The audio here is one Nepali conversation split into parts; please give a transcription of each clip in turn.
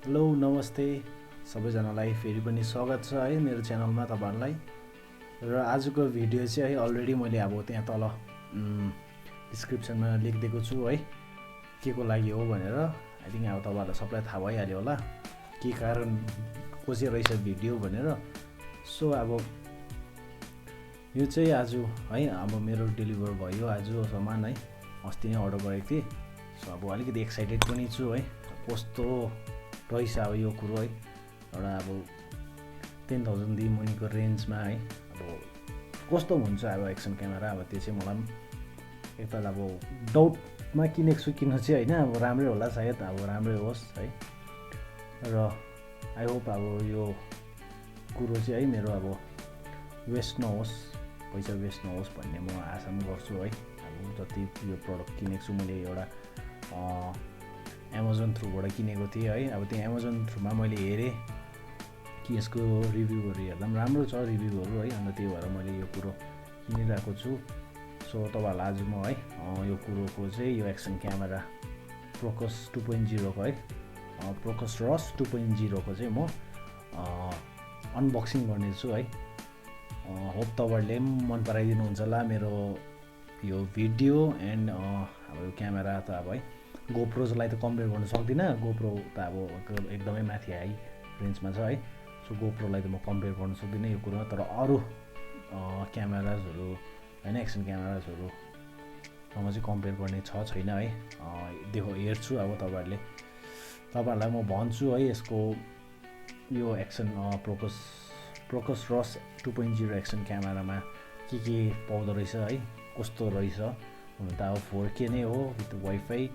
हेलो नमस्ते सबैजनालाई फेरि पनि स्वागत छ है मेरो च्यानलमा तपाईहरुलाई। र आजको भिडियो चाहिँ है अलरेडी मैले अब त्यहाँ तल डिस्क्रिप्सनमा लेखिदिएको छु है के को लागि हो भनेर। आई थिंक अब तपाईहरुलाई सबैलाई थाहा भइहाल्यो होला के कारण को चाहिँ रहेछ भिडियो भनेर। सो अब यो चाहिँ आज है अब मेरो डेलिभर भयो आज सामान है, अस्ति नै अर्डर गरेको थिएँ। सो अब अलिकति एक्साइटेड पनि छु है कस्तो रहेछ अब यो कुरो है। एउटा अब 10,000 देखि मुनिको रेन्जमा है अब कस्तो हुन्छ अब एक्सन क्यामेरा, अब त्यो चाहिँ मलाई एकताल अब डाउटमा किनेको छु किन चाहिँ होइन। अब राम्रै होला सायद, अब राम्रै होस् है। र आई होप अब यो कुरो चाहिँ है मेरो अब वेस्ट नहोस्, पैसा वेस्ट नहोस् भन्ने म आशा पनि गर्छु है। अब जति यो प्रडक्ट किनेको छु मैले एउटा एमाजोन थ्रुबाट किनेको थिएँ है। अब त्यो एमाजोन थ्रुमा मैले हेरेँ कि यसको रिभ्यूहरू हेर्दा पनि राम्रो छ रिभ्यूहरू है, अन्त त्यही भएर मैले यो कुरो किनिरहेको छु। सो तपाईहरुलाई आज म है यो कुरोको चाहिँ यो एक्सन क्यामेरा प्रोकस 2.0 को है प्रोकस रस 2.0 को चाहिँ म अनबक्सिङ गर्नेछु है। होप तपाईहरुले पनि मन पराइदिनुहुन्छ होला मेरो यो भिडियो एन्ड अब यो क्यामेरा त अब है गोप्रोलाई त कम्पेयर गर्न सक्दिनँ, गोप्रो त अब एकदमै माथि हाई रेन्जमा छ है। सो गोप्रोलाई त म कम्पेयर गर्न सक्दिनँ यो कुरोमा, तर अरू क्यामेराजहरू होइन एक्सन क्यामेराजहरूसँग चाहिँ कम्पेयर गर्ने छैन है। हेर्छु अब तपाईहरुलाई म भन्छु है यसको यो एक्सन प्रोकस रस 2.0 एक्सन क्यामेरामा के पाउँदो रहेछ है, कस्तो रहेछ। हुन त अब 4K नै हो विथ वाइफाई।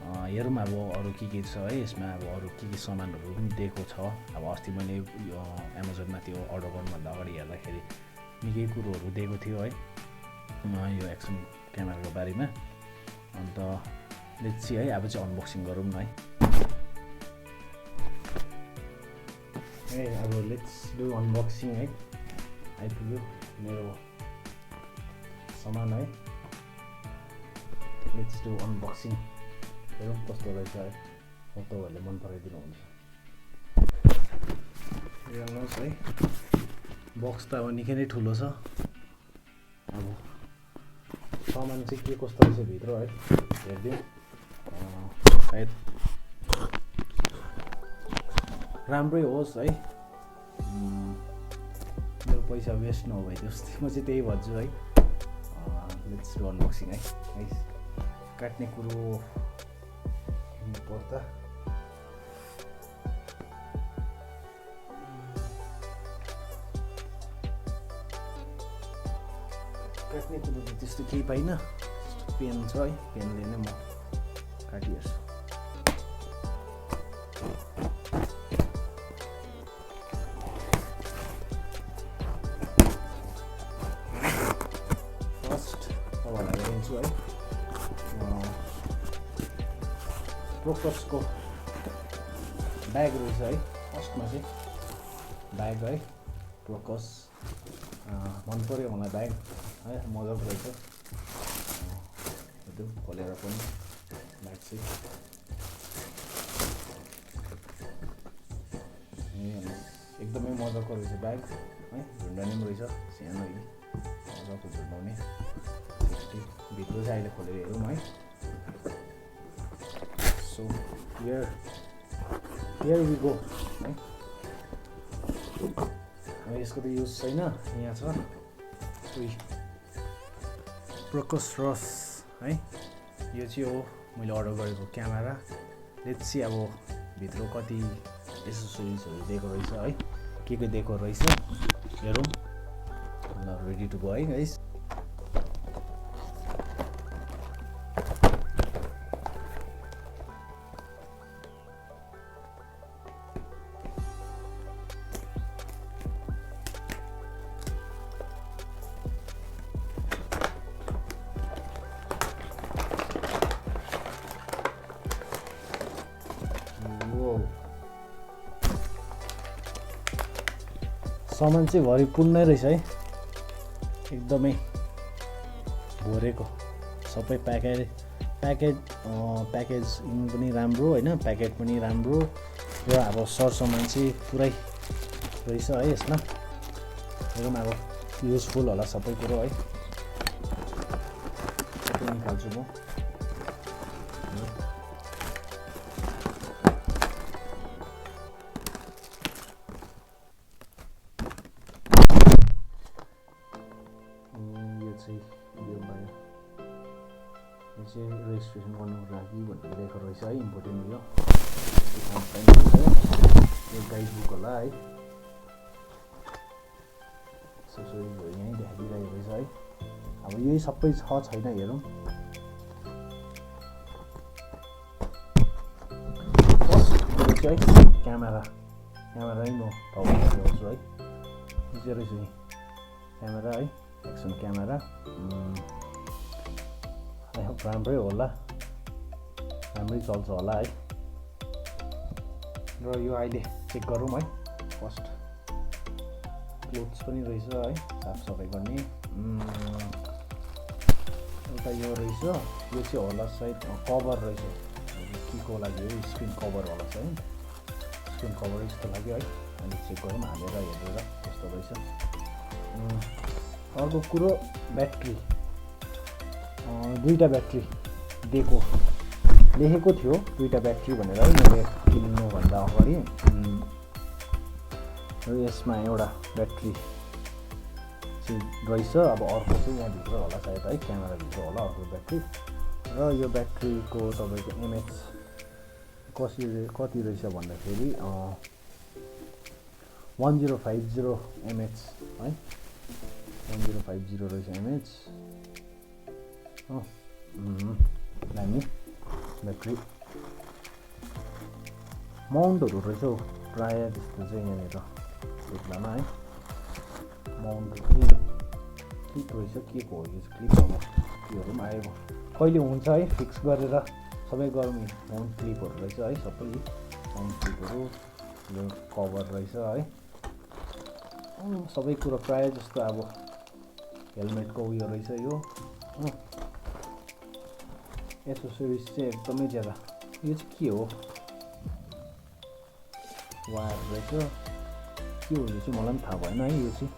हेरौँ अब अरू के छ है यसमा, अब अरू के सामानहरू पनि दिएको छ। अब अस्ति मैले एमाजोनमा त्यो अर्डर गर्नुभन्दा अगाडि हेर्दाखेरि निकै कुरोहरू दिएको थियो है यो एक्सन क्यामेराको बारेमा। अन्त लेट्स सी है अब चाहिँ अनबक्सिङ गरौँ न है। अब लेट्स डु अनबक्सिङ है। आइपुग्यो मेरो सामान है, लेट्स डु अनबक्सिङ। हेरौँ कस्तो रहेछ है, तपाईँहरूले मन पराइदिनुहुन्छ। हेर्नुहोस् है बक्स त अब निकै नै ठुलो छ। अब सामान चाहिँ के कस्तो रहेछ भित्र है हेरिदिउँ। सायद राम्रै होस् है, मेरो पैसा वेस्ट नभए जस्तै म चाहिँ त्यही भन्छु है। लेट्स डु अनबक्सिङ है। काट्ने कुरो पर्दा काट्ने कुरो त त्यस्तो केही पाइनँ, पेन छ है, पेनले नै म काटिहेर्छु। फर्स्ट तपाईँहरूलाई दिन्छु है प्रोकसको ब्याग रहेछ है। फर्स्टमा चाहिँ ब्याग है प्रोकस मन पर्यो मलाई ब्याग है, मजाको रहेछ। त्यो खोलेर पनि ब्याग चाहिँ एकदमै मजाको रहेछ ब्याग है, झुन्डाउने पनि रहेछ सानो मजाको झुन्डाउने। भित्र चाहिँ अहिले खोलेर हेरौँ है। सो here we go है। यसको त युज छैन, यहाँ छ प्रोकस रस है। यो चाहिँ हो मैले अर्डर गरेको क्यामेरा। लेट्स सी अब भित्र कति एसेसरिजहरू दिएको रहेछ है, के दिएको रहेछ हेरौँ। ल रेडी टु गो है गाइस। सामान चाहिँ भरिपूर्ण नै रहेछ है, एकदमै भरेको सबै प्याकेजिङ पनि राम्रो होइन, प्याकेट पनि राम्रो, र अब सरसामान चाहिँ पुरै रहेछ है यसमा हेरौँ अब युजफुल होला सबै कुरो है सबै निकाल्छु म यो चाहिँ यो भयो यो चाहिँ रेजिस्ट्रेसन गर्नुको लागि भनेर लेखेको रहेछ है इम्पोर्टेन्ट यो यो गाइड बुक होला है यहीँ देखाइदिइरहेको रहेछ है अब यही सबै छ छैन हेरौँ फर्स्ट है क्यामेरा नै म तपाईँलाई देखाउँछु है यो चाहिँ रहेछ क्यामेरा है एक्सन क्यामेरा राम्रै होला राम्रै चल्छ होला है र यो अहिले चेक गरौँ है फर्स्ट क्लोथ्स पनि रहेछ है साफसफाइ गर्ने एउटा यो रहेछ यो चाहिँ होला सायद कभर रहेछ के को लागि हो स्क्रिन कभर होला चाहिँ स्क्रिन कभर जस्तो लाग्यो है अनि चेक गरौँ हालेर हेरेर कस्तो रहेछ अर्को कुरो ब्याट्री दुईवटा ब्याट्री दिएको लेखेको थियो दुईवटा ब्याट्री भनेर है मैले किन्नुभन्दा अगाडि र यसमा एउटा ब्याट्री चाहिँ रहेछ अब अर्को चाहिँ यहाँभित्र होला सायद है क्यामेराभित्र होला अर्को ब्याट्री र यो ब्याट्रीको तपाईँको एमएच कति रहेछ भन्दाखेरि 1050 एमएच है 1050 रहेछ एमएच दामी ब्याट्री माउन्टहरू रहेछ हौ प्रायः त्यस्तो चाहिँ यहाँनिर बेग्लामा है माउन्ट क्लिप रहेछ के को हो यो क्लिप अब त्योहरू पनि आएको कहिले हुन्छ है फिक्स गरेर सबै गरौँ माउन्ट क्लिपहरू रहेछ है सबै माउन्ट क्लिपहरू यो कभर रहेछ है सबै कुरो प्रायः जस्तो अब हेलमेटको उयो रहेछ यो एसेसरिज चाहिँ एकदमै ज्यादा यो चाहिँ के हो वायर रहेछ के हो यो चाहिँ मलाई पनि थाहा भएन है यो चाहिँ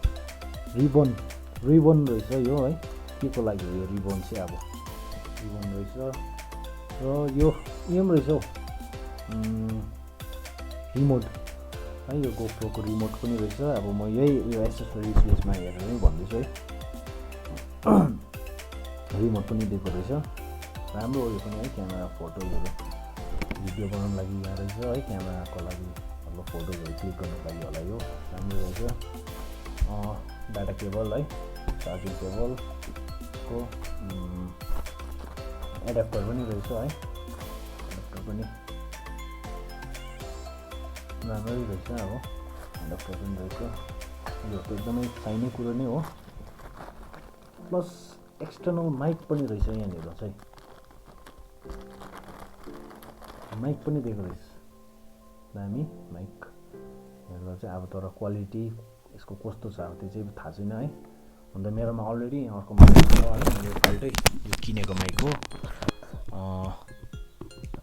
रिबन रहेछ यो है के को लागि हो यो रिबन चाहिँ अब रिबन रहेछ र यो पनि रहेछ हौ रिमोट है यो गोप्रोको रिमोट पनि रहेछ अब म यही उयो एसेसरिज यसमा हेरेर नै भन्दैछु है रिमोट पनि दिएको रहेछ राम्रो हो यो पनि है क्यामेरा फोटोहरू भिडियो बनाउनु लागि यहाँ रहेछ है क्यामेराको लागि अब फोटोहरू क्लिक गर्नुको लागि होला यो राम्रो रहेछ डाटा केबल है चार्जिङ केबलको एडाप्टर पनि रहेछ है एडाप्टर पनि राम्रै रहेछ अब एडाप्टर पनि रहेछ यो त एकदमै चाहिने कुरो नै हो प्लस एक्सटर्नल माइक पनि रहेछ यहाँनिर चाहिँ माइक पनि दिएको रहेछ दामी माइक हेर्दा चाहिँ अब तर क्वालिटी यसको कस्तो छ अब त्यो चाहिँ थाहा छैन है अन्त मेरोमा अलरेडी अर्को माइक छ है मैले फाल्टै यो किनेको माइक हो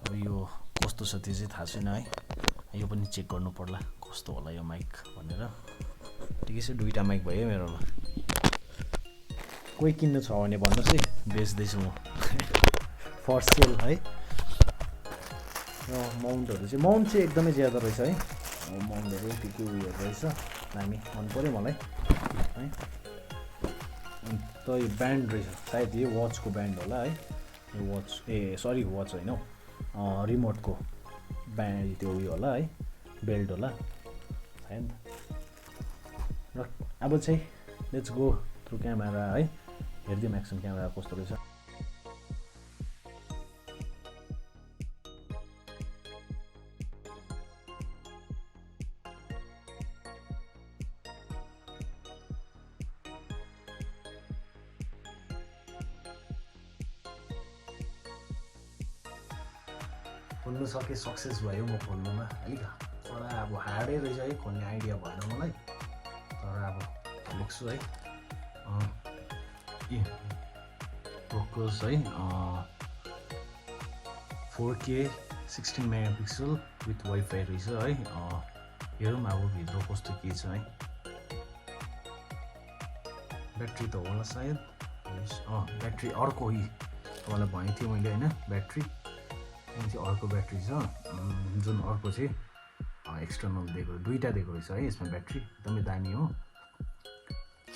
अब यो कस्तो छ त्यो चाहिँ थाहा छैन है यो पनि चेक गर्नु पर्ला कस्तो होला यो माइक भनेर ठिकै छ दुईवटा माइक भयो मेरोमा कोही किन्नु छ भने भन्नुहोस् है बेच्दैछु म फर सेल है र माउन्टहरू चाहिँ माउन्ट चाहिँ एकदमै ज्यादा रहेछ है माउन्टहरू के उयोहरू रहेछ दामी मन पऱ्यो मलाई है अन्त यो ब्यान्ड रहेछ सायद यो वाचको ब्यान्ड होला है यो वाच सरी वाच होइन हौ रिमोटको ब्यान्ड त्यो उयो होला है बेल्ट होला सायद र अब चाहिँ लेट्स गो थ्रु क्यामेरा है हेरिदिउँ एक्सन क्यामेरा कस्तो रहेछ खोल्नु सके सक्सेस भयो म खोल्नुमा अलिक तर अब हार्डै रहेछ है खोल्ने आइडिया भएन मलाई तर अब खोलेको छु है Procus है 4K 16 मेगापिक्सल विथ वाइफाई रहेछ है। हेरौँ अब भित्र कस्तो के छ है। ब्याट्री त होला सायद। ब्याट्री अर्को यी तपाईँलाई भनेको थियो मैले होइन, ब्याट्री चाहिँ अर्को ब्याट्री छ जुन अर्को चाहिँ एक्सटर्नल दिएको, दुईवटा दिएको रहेछ है यसमा ब्याट्री, एकदमै दामी हो।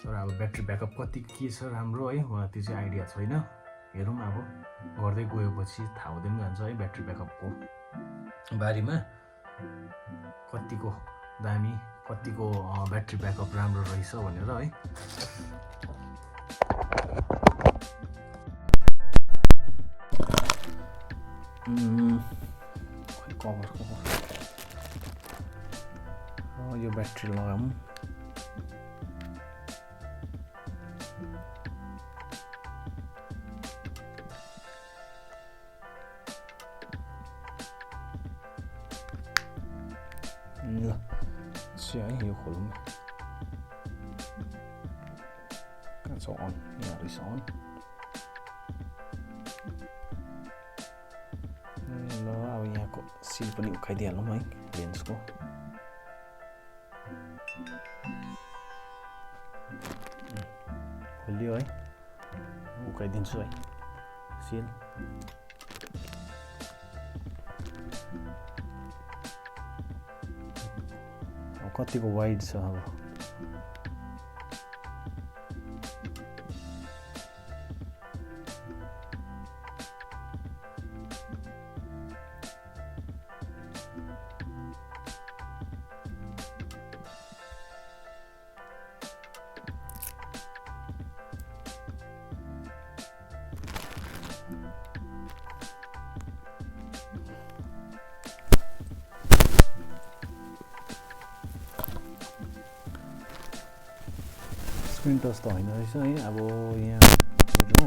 तर अब ब्याट्री ब्याकअप कति के छ राम्रो है मलाई त्यो चाहिँ आइडिया छैन। हेरौँ अब गर्दै गएपछि थाहा हुँदै पनि जान्छ है ब्याट्री ब्याकअपको बारेमा, कतिको दामी कतिको ब्याट्री ब्याकअप राम्रो रहेछ भनेर है। कभर यो ब्याट्री लगाऊँ। ल चाहिँ है यो खोलौँ। कहाँ छ अन? यहाँ रहेछ अन। ल अब यहाँको सिल पनि उखाइदिइहालौँ है लेन्सको। खोलियो है, उखाइदिन्छु है सिल। कतिको वाइड छ अब स्क्रिन टच त होइन रहेछ है। अब यहाँ हेर्नु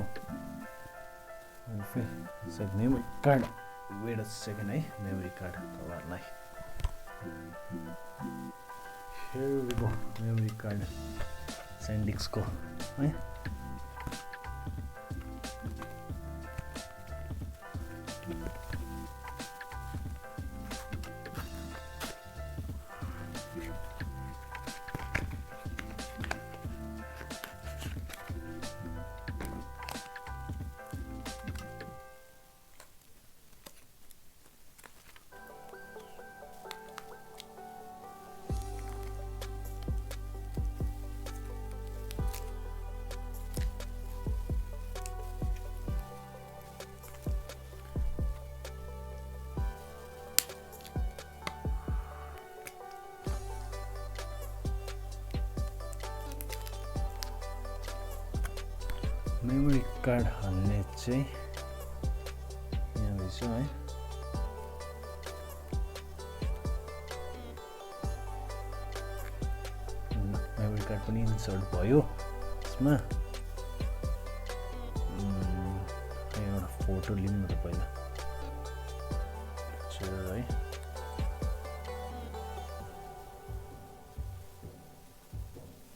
सायद memory card, wait a second है, मेमोरी कार्ड तपाईँहरूलाई here we go, memory card SanDiskको है। मेमोरी कार्ड हाल्ने चाहिँ यहाँ रहेछ है। मेमोरी कार्ड पनि इन्सर्ट भयो यसमा। एउटा फोटो लिउँ न त पहिला है।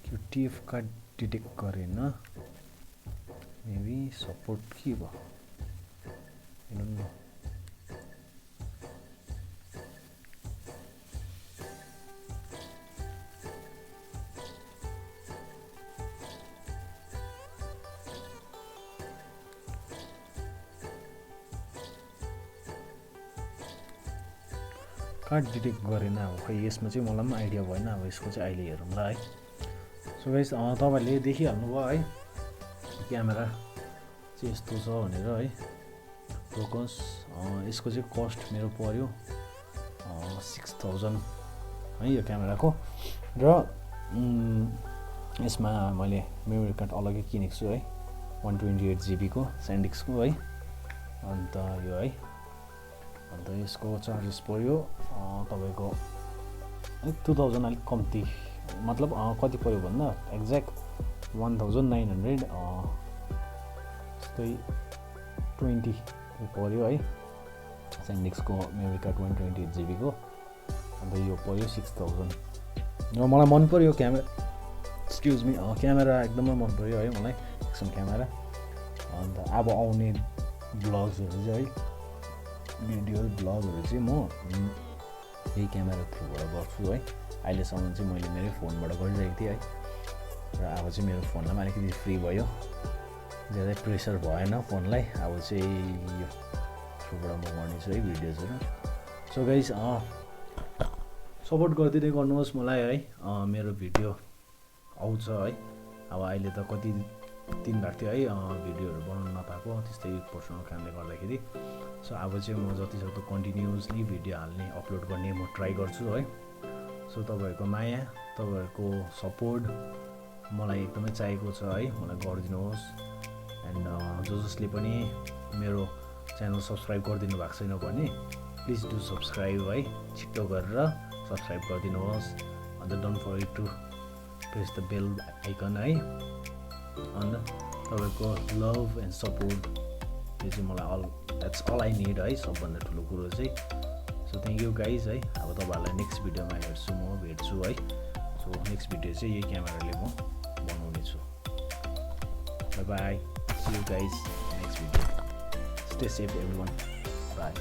QTF कार्ड डिटेक्ट गरेन, मेबी सपोर्ट के भयो हेर्नु न। कार्ड डिटेक्ट गरेन अब खै यसमा चाहिँ मलाई पनि आइडिया भएन। अब यसको चाहिँ अहिले हेरौँला है। सो गाइस तपाईँहरूले देखिहाल्नु भयो है क्यामेरा चाहिँ यस्तो छ भनेर है। Procus यसको चाहिँ कस्ट मेरो पर्यो 6000 है यो क्यामेराको। र यसमा मैले मेमोरी कार्ड अलग्गै किनेको छु है, 128 GB को SanDiskको है। अन्त यो है, अन्त यसको चार्जेस पर्यो तपाईँको 2000 अलिक कम्ती, मतलब कति पर्यो भन्दा एक्ज्याक्ट 1900 जस्तै 20 पर्यो है SanDiskको मेमोरी कार्ड 128 GB को। अन्त यो पर्यो 6000। र मलाई मन पर्यो क्यामेरा, एक्सक्युज मी, क्यामेरा एकदमै मन पर्यो है मलाई, एक्सन क्यामेरा। अन्त अब आउने ब्लग्सहरू चाहिँ है भिडियो ब्लगहरू चाहिँ म यही क्यामेरा थ्रुबाट गर्छु है। अहिलेसम्म चाहिँ मैले मेरै फोनबाट गरिरहेको थिएँ है, र अब चाहिँ मेरो फोनलाई पनि अलिकति फ्री भयो, ज्यादै प्रेसर भएन फोनलाई। अब चाहिँ यो थ्रुबाट म गर्नेछु है भिडियोजहरू। सो गाइस सपोर्ट गरिदिँदै गर्नुहोस् मलाई है। मेरो भिडियो आउँछ है। अब अहिले त कति दिन भएको थियो है भिडियोहरू बनाउनु नपाएको, त्यस्तै पर्सनल कामले गर्दाखेरि। सो अब चाहिँ म जतिसक्दो कन्टिन्युसली भिडियो हाल्ने, अपलोड गर्ने म ट्राई गर्छु है। सो तपाईँहरूको माया, तपाईँहरूको सपोर्ट मलाई एकदमै चाहिएको छ है, मलाई गरिदिनुहोस्। एन्ड जसले पनि मेरो च्यानल सब्सक्राइब गरिदिनु भएको छैन भने प्लिज डु सब्सक्राइब है, छिट्टो गरेर सब्सक्राइब गरिदिनुहोस्। And don't forget to press the bell icon है। अन्त तपाईँको लभ एन्ड सपोर्ट यो चाहिँ मलाई द्याट्स अल आई निड है, सबभन्दा ठुलो कुरो चाहिँ। सो थ्याङ्क यू गाइज है। अब तपाईँहरूलाई नेक्स्ट भिडियोमा भेट्छु है। सो नेक्स्ट भिडियो चाहिँ यही क्यामेराले म बनाउने छु। Bye bye, see you guys next video. Stay safe everyone, by.